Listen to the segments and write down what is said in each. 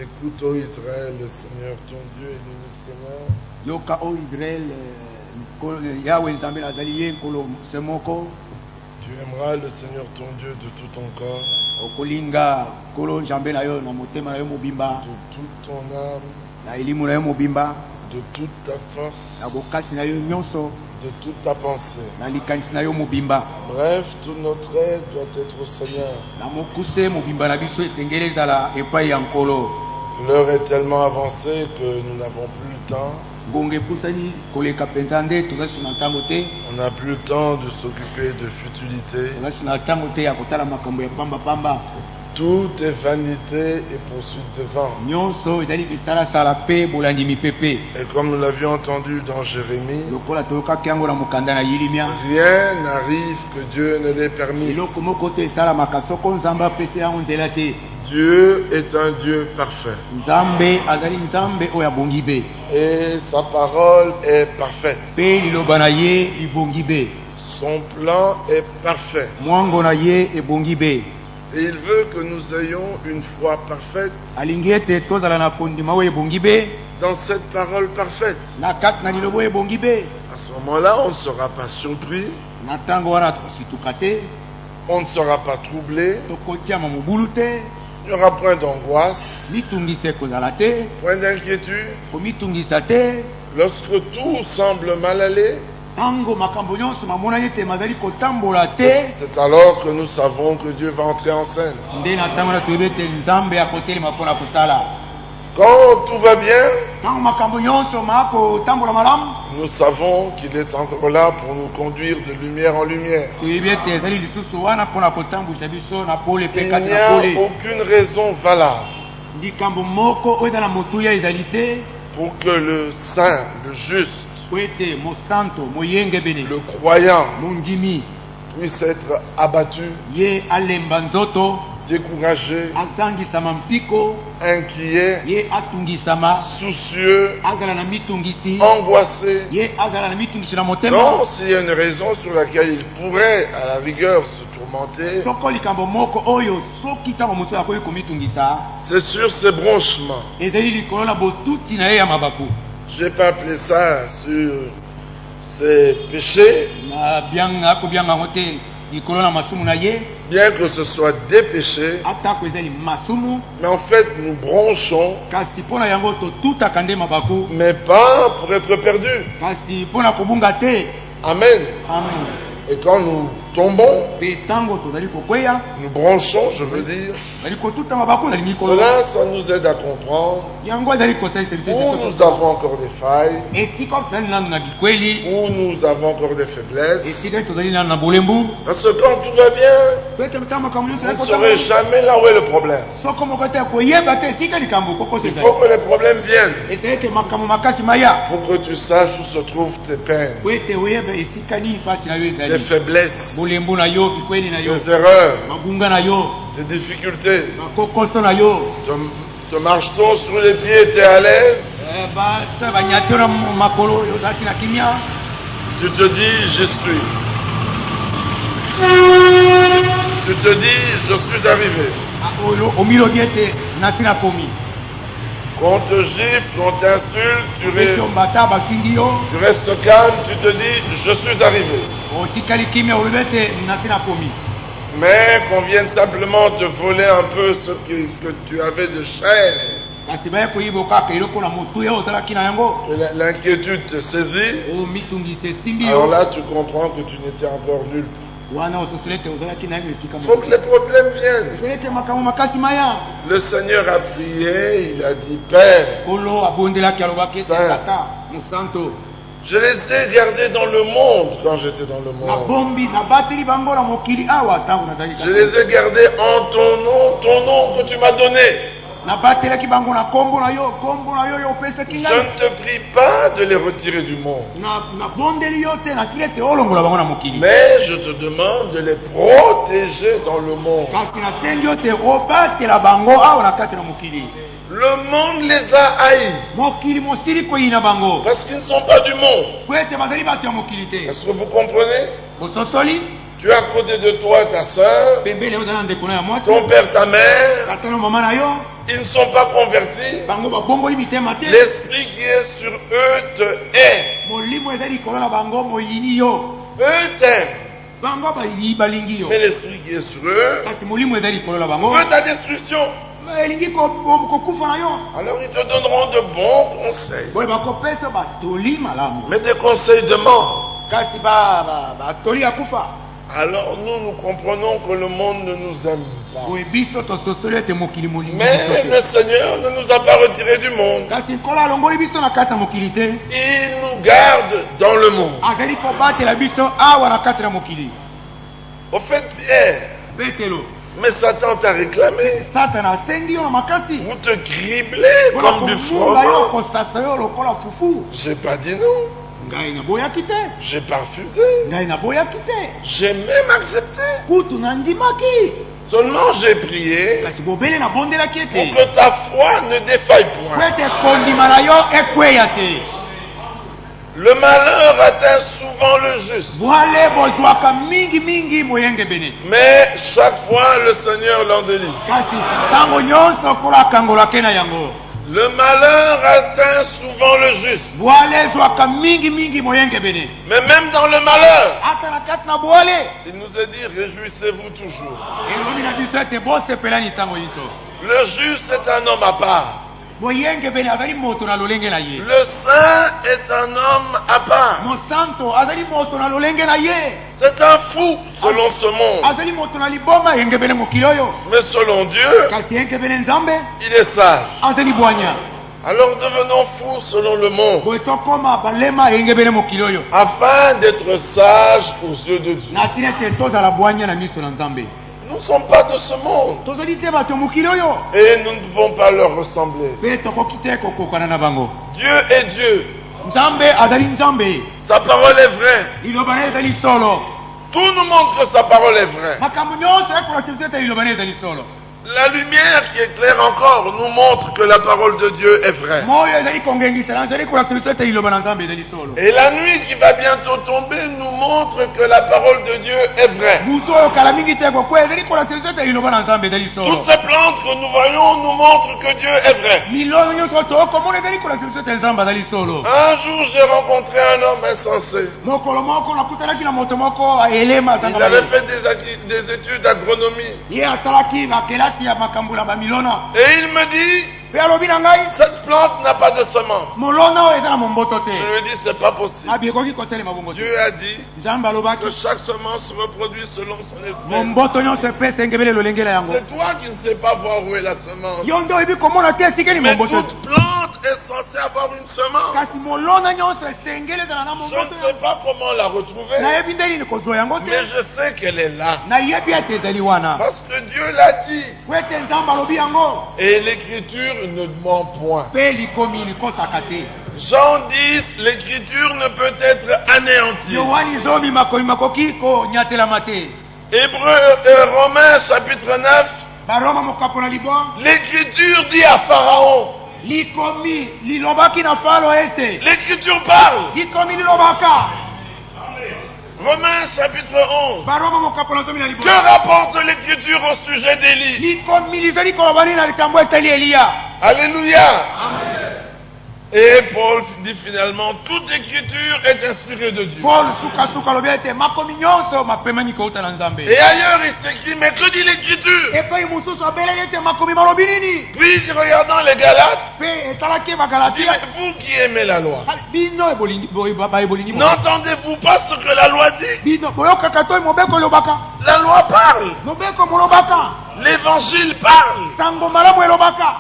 Écoute, ô Israël, le Seigneur ton Dieu est l'unique Seigneur. Yoka o Israël, Yahweh Nzambe nazali ye nkolo semoko. Tu aimeras le Seigneur ton Dieu de tout ton corps, Okolinga nkolo Nzambe na yo na motema na yo mobimba, de toute ton âme, na elimu na yo mobimba, de toute ta force, na bokasi na yo nyonso, de toute ta pensée. na likanisi na yo mobimba. Bref, toute notre aide doit être au Seigneur. Na mokuse mobimba na biso esengeli ezala epai ya nkolo. L'heure est tellement avancée que nous n'avons plus le temps. Ngonga epusani koleka mpenza nde tozali na ntango te. On n'a plus le temps de s'occuper de futilité. Tozali na ntango te ya kotala makambo ya pamba. Tout est vanité et poursuite de vent. Nyonso ezali bisalasala mpe bolandimi pepe. Et comme nous l'avions entendu dans Jérémie, Lokola toyokaki yango na mokanda na Yilimia, rien n'arrive que Dieu ne l'ait permis. eloko moko te esalamaka soko nzambe apesi yango nzela te. Dieu est un Dieu parfait. Nzambe azali nzambe oyo abongi be, Et sa parole est parfaite. mpe liloba na ye libongi be, Son plan est parfait. mwango na ye ebongi be. Et il veut que nous ayons une foi parfaite Alingi ete tozala na kondima oyo ebongi be, dans cette parole parfaite. na kati na liloba oyo ebongi be. À ce moment-là, on ne sera pas surpris, Na ntango wana tosituka te, on ne sera pas troublé, tokotiama mobulu te, il n'y aura point d'angoisse, mitungisa ekozala te, point d'inquiétude. komitungisa te. Lorsque tout semble mal aller, Ntango makambo nyonso mamonani ete mazali kotambola te, c'est alors que nous savons que Dieu va entrer en scène. nde na ntango wana toyebi ete nzambe akotelema mpo na kosala. Quand tout va bien, Ntango makambo nyonso maa kotambola malamu, nous savons qu'il est encore là pour nous conduire de lumière en lumière. toyebi ete ezali lisusu wana mpo na kotambwisa biso na pole mpe Il kati n'y na a pole. aucune raison valable Likambo moko oyo eza na motuya ezali te pour que le saint, le juste, po ete mosanto moyengebene le croyant mondimi puisse être abattu, ye alemba nzoto, découragé, asangisama mpiko, inquiet, ye atungisama, soucieux, azala na mitungisi, angoissé. ye azala na mitungisi na motema. Non, s'il y a une raison sur laquelle il pourrait, à la rigueur, se tourmenter, Soko likambo moko oyo soki ntango moto akoki komitungisa, c'est sur ces bronchements. ezali likolo na botuti na ye ya mabaku. J'ai pas appelé ça sur ses péchés, Na bianga akobianga yango te likolo na masumu na ye, bien que ce soit des péchés, atako ezali masumu, mais en fait nous bronchons, kasi mpo na yango totutaka nde mabaku, mais pas pour être perdus. kasi mpo na kobunga te. Amen. Amen. Et quand nous tombons, Mpe ntango tozali kokweya, nous bronchons, je veux dire, tozali kotuta mabaku na likolo. cela, ça nous aide à comprendre Yango ezali kosalisa biso où ete nous avons encore des failles, esika tozali nanu na bikweli, où nous avons encore des faiblesses. esika tozali nanu na bolembu, Parce que quand tout va bien, po ete ntango makambo nyonso vous ne ezali saurez kotambola, jamais là où est le problème. soko moko te koyeba te esika likambo kokosa Il ezali. faut que les problèmes viennent Ezali ete makambo makasi maya, pour que tu saches où se trouvent tes peines, po ete oyeba esika nini fasi na yo tes ezali, faiblesses, bolembu na yo, bikweli na yo, tes erreurs, magunga na yo, tes difficultés. makokoso na yo. Te marche-t-on sous les pieds, tu es à l'aise? Banyati na makolo ozalaki na kimia, Tu te dis, je suis. Tu te dis, je suis arrivé. omilobi ete nasi nakomi. Qu'on te gifle, qu'on t'insulte, Ete ombata bafingi yo, tu restes calme, tu te dis, je suis arrivé. otikali kimia olobi ete nasi nakomi. Mais qu'on vienne simplement te voler un peu ce que tu avais de chair. Kasi baye koyiba kaka eloko na motuya ozalaki na yango, Et l'inquiétude te saisit. omitungisa esimbi Alors yo, là, tu comprends que tu n'étais encore nul. wana ososoli ete ozalaki na yango esika Il faut que les problèmes viennent. ezali ete makambo makasi maya. Le Seigneur a prié, il a dit, Père, Kolo abondelaki alobaki ete Saint. tata mosanto, je les ai gardés dans le monde quand j'étais dans le monde. nabombi nabateli bango na mokili awa ntango nazali Je les ai gardés en ton nom que tu m'as donné. nabatelaki bango na kombo na yo yo opesaki Je ngai. ne te prie pas de les retirer du monde, nabondeli yo te natili ete olongola bango na mokili, mais je te demande de les protéger dans le monde. kasi nasengi yo te obatela bango awa na kati na mokili. Le monde les a haïs Mokili mosili koyina bango, parce qu'ils ne sont pas du monde. po ete bazali bato ya mokili te. Est-ce que vous comprenez? Bososoli, Tu as à côté de toi ta soeur, pembele ozala ndeko na ya mwasi ton père, ta mère, tata na mama na yo ils ne sont pas convertis. bango babongoli mitema te L'esprit qui est sur eux te hait. molimo eza likolo na bango moyini yo Eux t'aiment. bango balingi yo Mais l'esprit qui est sur eux kasi molimo eza likolo na bango veut ta destruction. elingi kokufa na yo Alors ils te donneront de bons conseils. boye bakopesa batoli malamu Mais des conseils de mort. kasi batoli ya kufa Alors nous comprenons que le monde ne nous aime pas. boye biso tososoli ete mokili molingi Mais biso le te Seigneur ne nous a pas retirés du monde. kasi nkolo alongoli biso na kati ya mokili te Il nous garde dans le monde. azali kobatela biso awa na kati na mokili Au fait, Pierre, petelo mais Satan t'a réclamé. satana asengi yo na makasi Vous te criblez mpona comme du komunga yo froment. kosasa yo lokola fufu J'ai pas dit non. ngai naboyaki te J'ai pas refusé. ngai naboyaki te J'ai même accepté. kutu nandimaki Seulement j'ai prié kasi bobele nabondelaki pour ete que ta foi ne défaille po point. ete kondima na yo ekweya te Le malheur atteint souvent le juste. bwale bozwaka mingimingi moyenge bene Mais chaque fois le Seigneur l'en délivre. kasi ntango nyonso mpola akangolaki na yango Le malheur atteint souvent le juste. bwale ezwaka mingimingi moyenge bene Mais même dans le malheur, ata na kati na bwale il nous a dit réjouissez-vous toujours. elobi na biso ete bosepelani ntango nyonso Le juste est un homme à part. moyenge bene azali moto na lolenge na ye Le saint est un homme à part. mosanto azali moto na lolenge na ye C'est un fou selon ce monde. azali moto na liboma yenge bene mokili oyo Mais selon Dieu, kasi yenge bene nzambe il est sage. azali bwanya Alors devenons fous selon le monde, boye tokoma balema yenge bene mokili oyo afin d'être sages aux yeux de Dieu. na ntina ete tozala bwanya na miso na nzambe Nous ne sommes pas de ce monde tozali te bato mokili oyo et nous ne pouvons pas leur ressembler. mpe tokoki te kokokana na bango Dieu est Dieu. nzambe azali nzambe Sa parole est vraie. liloba na ye ezali solo Tout nous montre que sa parole est vraie. makambo nyonso ekolakisa biso ete liloba na ye ezali solo La lumière qui éclaire encore nous montre que la parole de Dieu est vraie. moyo ezali kongengisela ezali kolakisa biso ete liloba na nzambe ezali solo Et la nuit qui va bientôt tomber nous montre que la parole de Dieu est vraie. butu oyo kala mingi te kokwea ezali kolakisa biso ete liloba na nzambe ezali solo Toutes ces plantes que nous voyons nous montrent que Dieu est vrai. milolo nyonso tokomona ezali kolakisa biso ete nzambe azali solo Un jour, j'ai rencontré un homme insensé. mokolo moko nakutanaki na moto moko elema Il avait fait des études d'agronomie. ye asalaki bakelasi ya makambo na bamilona Et il me dit, mpe alobi na ngai cette plante n'a pas de semence. molona oyo eza na momboto te Je lui ai dit, c'est pas possible. abi ekoki kotelema bongo te Dieu a dit nzambe alobaki que chaque semence se reproduit selon son espèce. momboto nyonso epesa engebele lolenge na yango C'est toi qui ne sais pas voir où est la semence. yo nde oyebi komona te esikeli Mais momboto toute plante est censée avoir une semence. kasi molona nyonso esengeli ezala na Je ne momboto sais pas comment la retrouver, nayebi nde nini kozwa yango mais te je sais qu'elle est là. nayebi ete ezali wana Parce que Dieu l'a dit. po ete nzambe alobi yango Et l'écriture ne ment point. mpe likomi likosaka te Jean 10, l'écriture ne peut être anéantie. yohani zomi makoki konyatelama te Romains chapitre 9, baroma mokapo na libwa l'écriture dit à Pharaon. likomi lilobaki na falo ete L'écriture parle. likomi lilobaka Romains chapitre 11. baroma mokapo na zomi na Que libwa rapporte l'écriture au sujet d'Élie? likomi lizali koloba nini na likambo etali eliya Alléluia. Et Paul dit finalement, toute écriture est inspirée de Dieu. paul sukasuka alobi ete makomi nyonso mapemani kouta na nzambe Et ailleurs, il s'écrit, mais que dit l'écriture? epai mosusu abeleli ete makomi malobi nini Puis, regardant les Galates, mpe etalaki il dit, bagalatia mais vous qui aimez la loi, bino ebolingi n'entendez-vous pas ce que la loi dit? bino boyokaka to mobeko elobaka La loi parle, mobeko molobaka l'évangile parle. sango malamu elobaka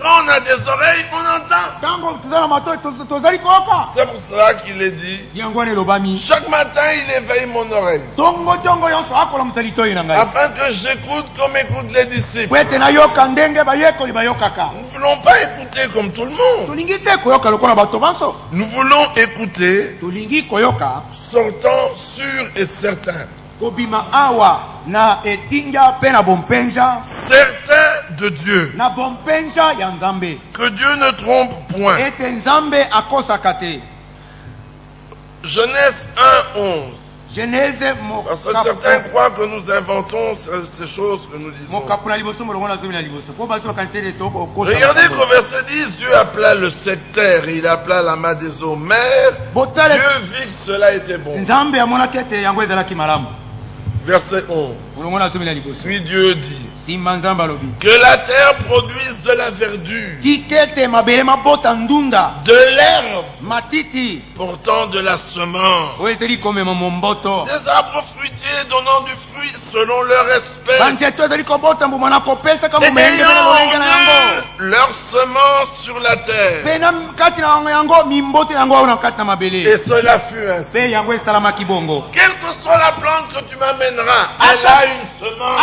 Quand on a des oreilles, on entend. ntango toza na matoi tozali koyoka C'est pour cela qu'il est dit, yango wana elobami chaque matin il éveille mon oreille, tongo nyonso akolamusa litoi na ngai afin que j'écoute comme écoutent les disciples. po ete nayoka ndenge bayekoli bayokaka Nous ne voulons pas écouter comme tout le monde. tolingi te koyoka lokola bato banso Nous voulons écouter tolingi koyoka sortant sûr et certain. kobima awa na etinga mpe na bompenza Certain de Dieu. na bompenza ya nzambe Que Dieu ne trompe point. ete nzambe akosaka te Genèse 1, 11. Genèse Parce que certains croient que nous inventons ces choses que nous disons. Regardez qu'au verset 10, Dieu appela le sectaire et il appela la main des eaux mère. Dieu vit que cela était bon. Verset 11. Puis Dieu dit que la terre produise de la verdure, de l'herbe, portant de la semence, des arbres fruitiers donnant du fruit selon leur espèce, et ayant leur semence sur la terre. Et cela fut ainsi. Quelle que soit la plante que tu m'amèneras, elle a une semence.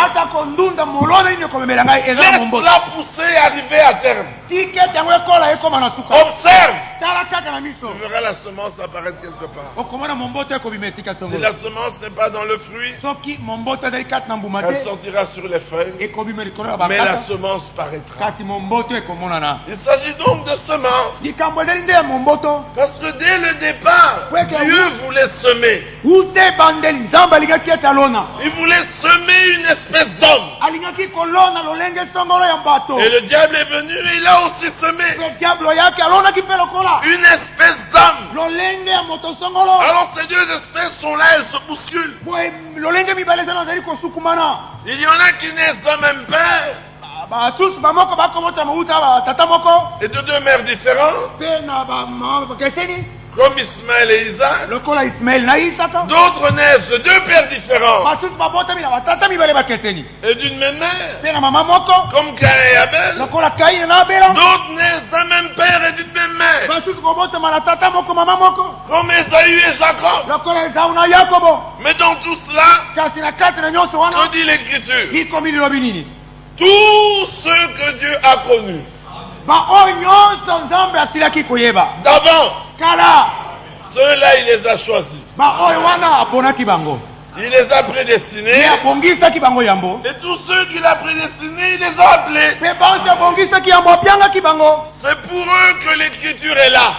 Laisse-la pousser et arriver à terme. Observe. Tu verras la semence apparaître quelque part. Si la semence n'est pas dans le fruit, elle sortira sur les feuilles, mais la semence paraîtra. Il s'agit donc de semence. Parce que dès le départ, Dieu voulait semer. Il voulait semer une espèce d'homme. Et le diable est venu et il a aussi semé une espèce d'homme. Alors ces deux espèces sont là, elles se bousculent. Il y en a qui naissent d'un même père et de deux mères différentes, comme Ismaël et Isaac. D'autres naissent de deux pères différents et d'une même mère, comme Caïn et Abel. D'autres naissent d'un même père et d'une même mère, comme Esaü et Jacob. Mais dans tout cela, que dit l'Écriture? Tous ceux que Dieu a connus d'avance, ceux-là il les a choisis. Il les a prédestinés. Et tous ceux qu'il a prédestinés, il les a appelés. C'est pour eux que l'Écriture est là.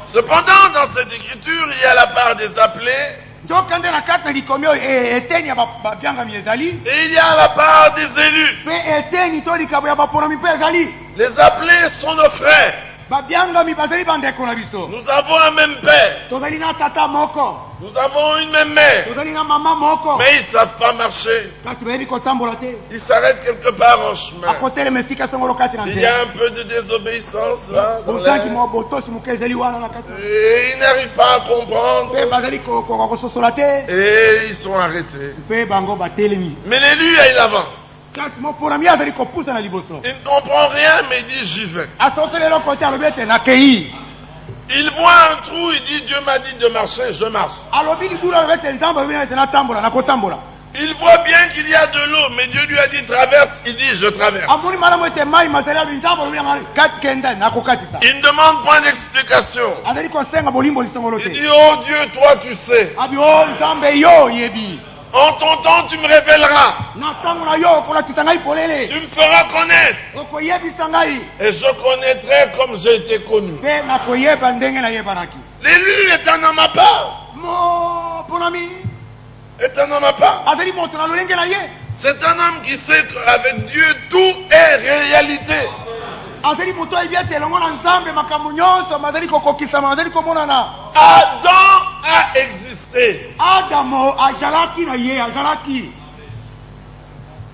Cependant, dans cette Écriture, il y a la part des appelés. Et il y a la part des élus. Les appelés sont nos frères. Nous avons un même père. Nous avons une même mère. Mais ils ne savent pas marcher. Ils s'arrêtent quelque part en chemin. Il y a un peu de désobéissance là. Et ils n'arrivent pas à comprendre. Et ils sont arrêtés. Mais l'élu, il avance. Il ne comprend rien, mais il dit j'y vais. Il voit un trou, il dit Dieu m'a dit de marcher, je marche. Il voit bien qu'il y a de l'eau, mais Dieu lui a dit traverse, il dit je traverse. Il ne demande point d'explication. Il dit oh Dieu, toi tu sais. En ton temps, tu me révéleras. Tu me feras connaître. Et je connaîtrai comme j'ai été connu. L'élu est un homme à part. Est un homme à part. C'est un homme qui sait qu'avec Dieu, tout est réalité. Adam a existé.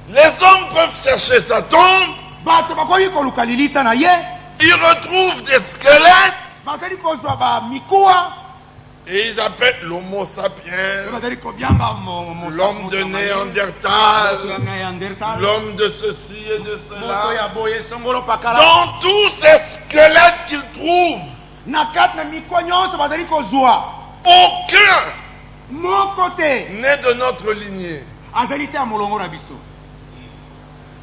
Les hommes peuvent chercher sa tombe. Ils retrouvent des squelettes. Et ils appellent l'homo sapiens, l'homme de Néandertal, l'homme de ceci et de cela. Dans tous ces squelettes qu'ils trouvent, aucun n'est de notre lignée.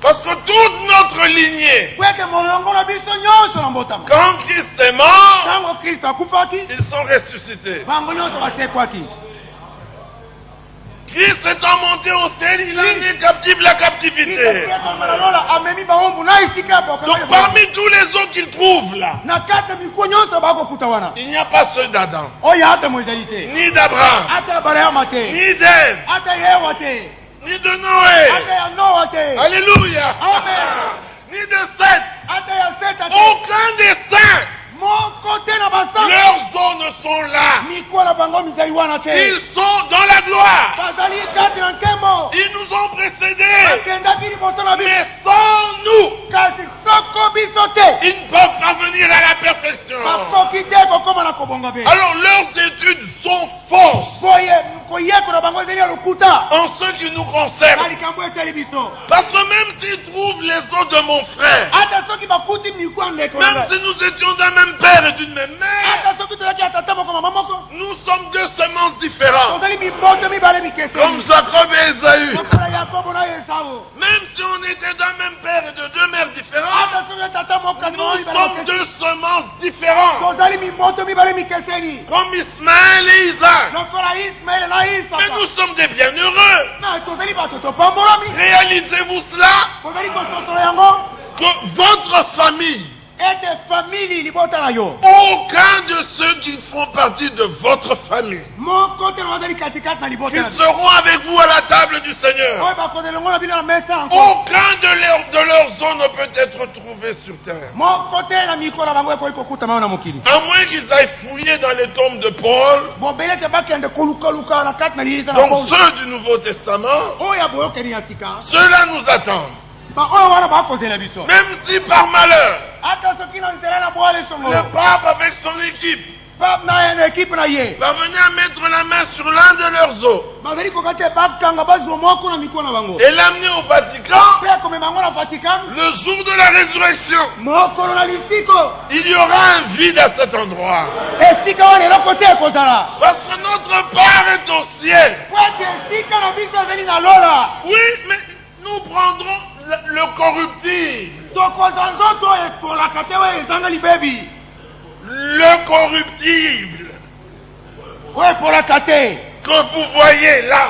Parce que toute notre lignée, quand Christ est mort, ils sont ressuscités. Christ étant monté au ciel, il a amené captive la captivité. Donc parmi tous les autres qu'il trouve là, il n'y a pas ceux d'Adam, ni d'Abraham, ni d'Ève, ni de Noé. Alléluia. Ni de Seth. Aucun des saints. Leurs zones sont là. Ils sont dans la gloire. Ils nous ont précédés. Mais sans nous, ils ne peuvent pas venir à la perfection. Alors leurs études sont fausses en ce qui nous concerne. Parce que même s'ils trouvent les os de mon frère, même si nous étions d'un même père et d'une même mère, nous sommes deux semences différentes, comme Jacob et Ésaü. Même si on était d'un même père et de deux mères différentes, nous sommes deux semences différentes, comme Ismaël et Isaac. Mais nous sommes des bienheureux. Réalisez-vous cela, que votre famille, aucun de ceux qui font partie de votre famille, qui seront avec vous à la table du Seigneur, aucun de leurs os ne peut être trouvé sur terre. À moins qu'ils aillent fouiller dans les tombes de Paul, donc ceux du Nouveau Testament, ceux-là nous attendent. Même si par malheur, le pape avec son équipe va venir mettre la main sur l'un de leurs os et l'amener au Vatican, le jour de la résurrection, il y aura un vide à cet endroit. Parce que notre part est au ciel. Oui, mais nous prendrons le corruptible. Le corruptible. Que vous voyez là.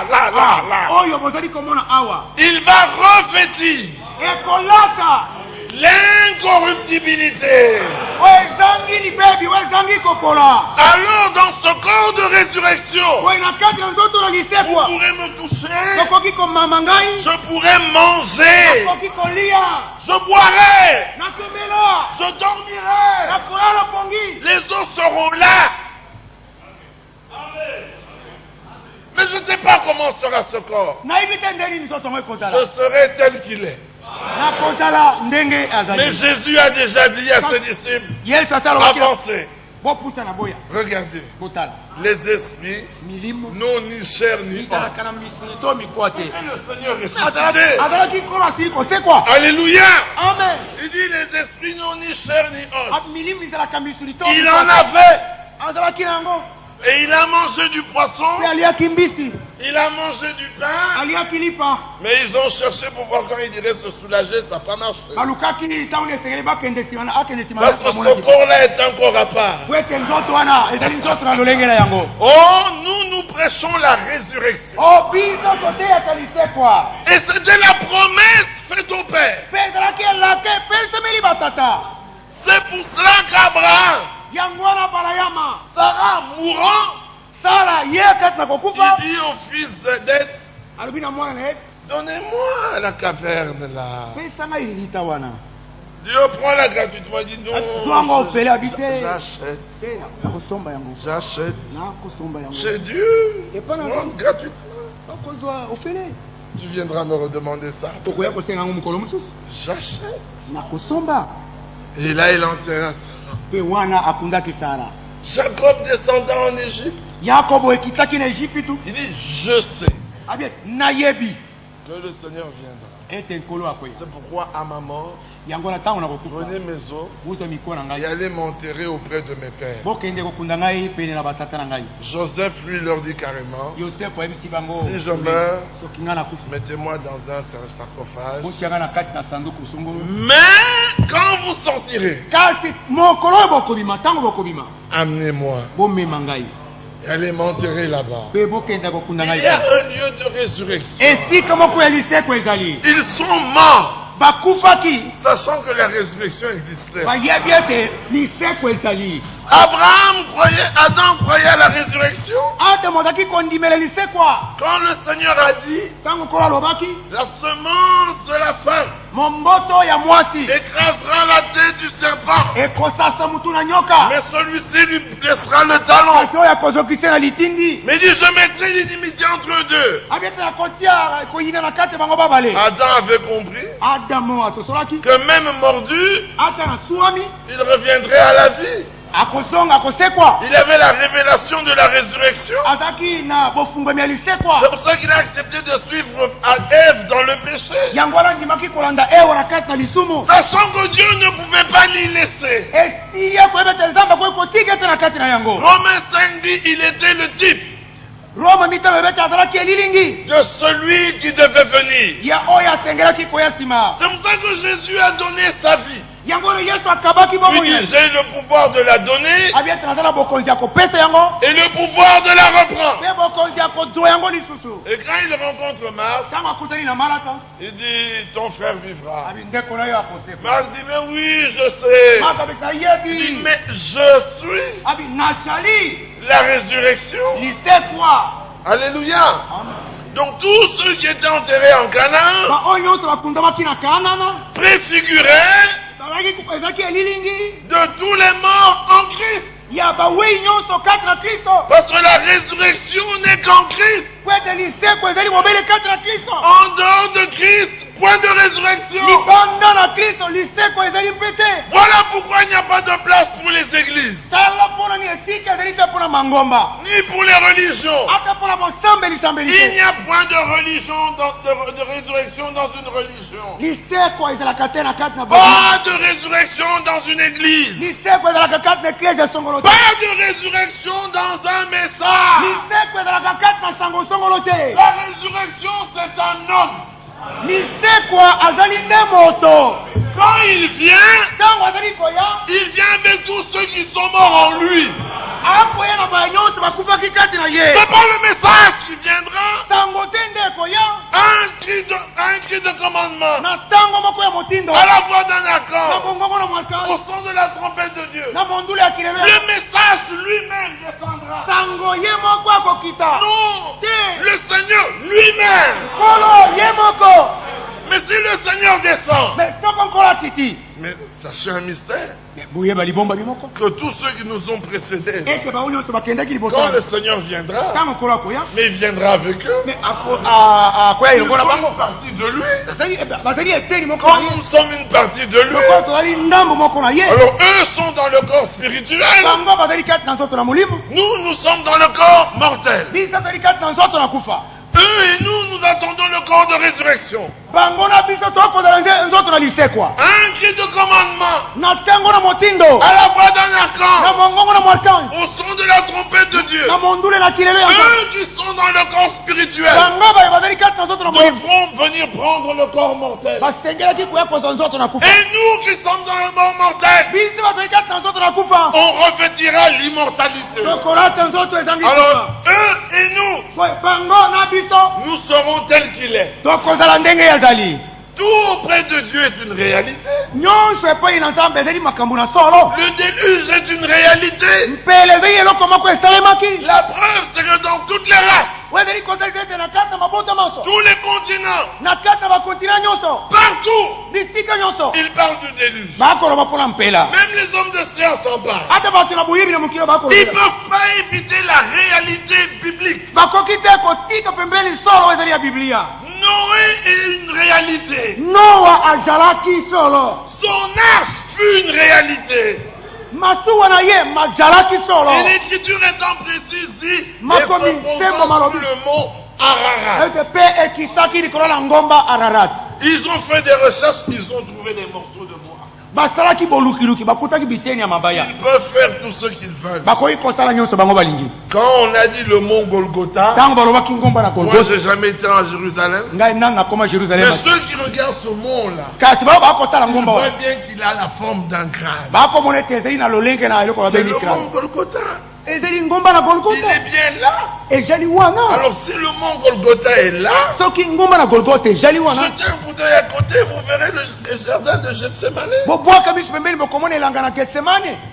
Il va revêtir l'incorruptibilité. Alors dans ce corps de résurrection, vous pourrez me toucher, je pourrai manger, je boirai, je dormirai, les os seront là. Mais je ne sais pas comment sera ce corps. Je serai tel qu'il est. Mais Jésus a déjà dit à ses disciples, avancez. Regardez, les esprits n'ont ni chair ni os. Le Seigneur ressuscité. Alléluia. Amen. Il dit les esprits n'ont ni chair ni os. Il en avait. Et il a mangé du poisson, il a mangé du pain, mais ils ont cherché pour voir quand il dirait se soulager, ça n'a pas marché. Parce que ce corps-là est encore à part. Oh, nous prêchons la résurrection. Et c'était la promesse faite au Père. C'est pour cela qu'Abraham, Sarah mourant, il dit au fils d'Heth, donnez-moi la caverne là. Dieu prend la gratuitement, il dit non, j'achète chez Dieu, non, gratuitement. Tu viendras me redemander ça. J'achète. Et là il enterra Sarah. Jacob descendant en Égypte. Il dit, je sais que le Seigneur viendra. C'est pourquoi à ma mort, prenez mes os et allez m'enterrer auprès de mes pères. Joseph lui leur dit carrément, si je meurs, mettez-moi dans un sarcophage. Mais quand vous sortirez, amenez-moi. Allez m'enterrer là-bas. Il y a un lieu de résurrection. Ils sont morts, sachant que la résurrection existait. Adam croyait à la résurrection. Quand le Seigneur a dit, la semence de la femme écrasera la tête du serpent, mais celui-ci lui blessera le talon. Mais il dit, je mettrai l'inimitié entre eux deux. Adam avait compris que même mordu, il reviendrait à la vie. Il avait la révélation de la résurrection. C'est pour ça qu'il a accepté de suivre Ève dans le péché, sachant que Dieu ne pouvait pas l'y laisser. Romains 5 dit il était le type de celui qui devait venir. C'est pour ça que Jésus a donné sa vie. Il dit, j'ai le pouvoir de la donner et le pouvoir de la reprendre. Et quand il rencontre Marc, il dit, ton frère vivra. Marc dit, mais oui, je sais. Il dit, mais je suis la résurrection. Alléluia. Donc tous ceux qui étaient enterrés en Canaan préfiguraient de tous les morts en Christ. Parce que la résurrection n'est qu'en Christ. En dehors de Christ, point de résurrection. Voilà pourquoi il n'y a pas de place pour les églises, ni pour les religions. Il n'y a point de religion, de résurrection dans une religion. Pas de résurrection dans une église. Pas de résurrection dans un message. La résurrection, c'est un homme. Quand il vient avec tous ceux qui sont morts en lui. C'est pas le message qui viendra. Un cri de commandement. À la voix d'un accord. Au son de la trompette de Dieu. Le message lui-même descendra. Non, le Seigneur lui-même. Mais si le Seigneur descend, mais sachez un mystère, que tous ceux qui nous ont précédés, quand le Seigneur viendra, mais il viendra avec eux, ils font une partie de lui. Quand nous sommes une partie de lui, alors eux sont dans le corps spirituel, nous sommes dans le corps mortel. Eux et nous attendons le corps de résurrection. Un cri de commandement. À la voix d'un archange. Au son de la trompette de Dieu. Eux qui sont dans le corps spirituel devront venir prendre le corps mortel. Et nous qui sommes dans le mort mortel, on revêtira l'immortalité. Alors eux et nous serons tels qu'il est. Tout auprès de Dieu est une réalité. Le déluge est une réalité. La preuve, c'est que dans toutes les races, tous les continents, partout, ils parlent du déluge. Même les hommes de science en parlent. Ils ne peuvent pas éviter la réalité biblique. Noé est une réalité. Son arche fut une réalité. Et l'écriture étant précise dit, et se prononce sur le mot Ararat. Ils ont fait des recherches, ils ont trouvé des morceaux de bois. Ils peuvent faire tout ce qu'ils veulent. Quand on a dit le mont Golgotha, moi j'ai jamais été en Jérusalem, mais ceux qui regardent ce mont-là, ils voient bien qu'il a la forme d'un crâne. C'est le mont Golgotha. Il est bien là. Alors si le mont Golgotha est là, jetez un coup d'œil à côté, vous verrez le jardin de Gethsemane.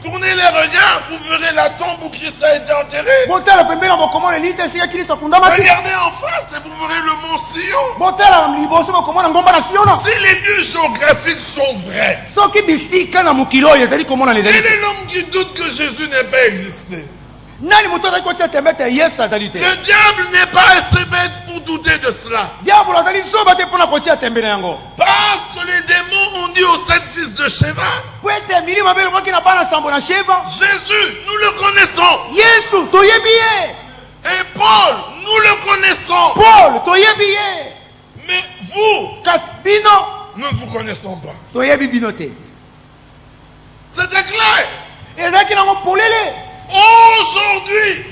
Tournez les regards, vous verrez la tombe où Christ a été enterré. Regardez en face et vous verrez le mont Sion. Si les lieux géographiques sont vrais, quel est l'homme qui doute que Jésus n'ait pas existé? Le diable n'est pas assez bête pour douter de cela. Parce que les démons ont dit aux 7 fils de Sheva, Jésus, nous le connaissons. Et Paul, nous le connaissons. Mais vous, nous ne vous connaissons pas. C'était clair. Aujourd'hui,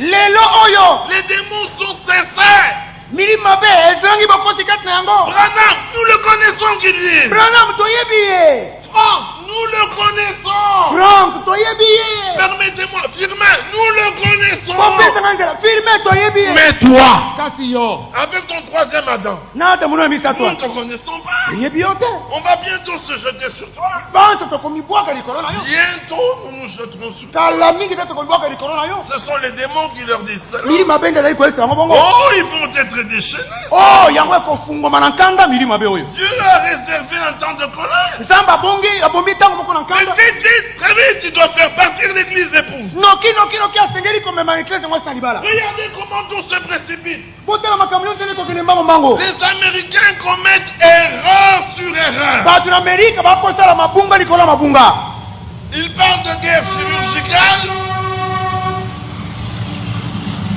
les démons sont sincères. Branham, nous le connaissons qu'il vit. Franck, nous le connaissons. Permettez-moi, Firmin, nous le connaissons. Mais toi, avec ton troisième Adam, nous ne te connaissons pas. On va bientôt se jeter sur toi. Bientôt, nous nous jetterons sur toi. Ce sont les démons qui leur disent cela. Oh, ils vont être déchaînés. Dieu a réservé un temps de colère. Mais vite, très vite, tu dois faire partir l'église épouse. Regardez comment tout se précipite. Les Américains commettent erreur sur erreur. Ils parlent de guerre chirurgicale.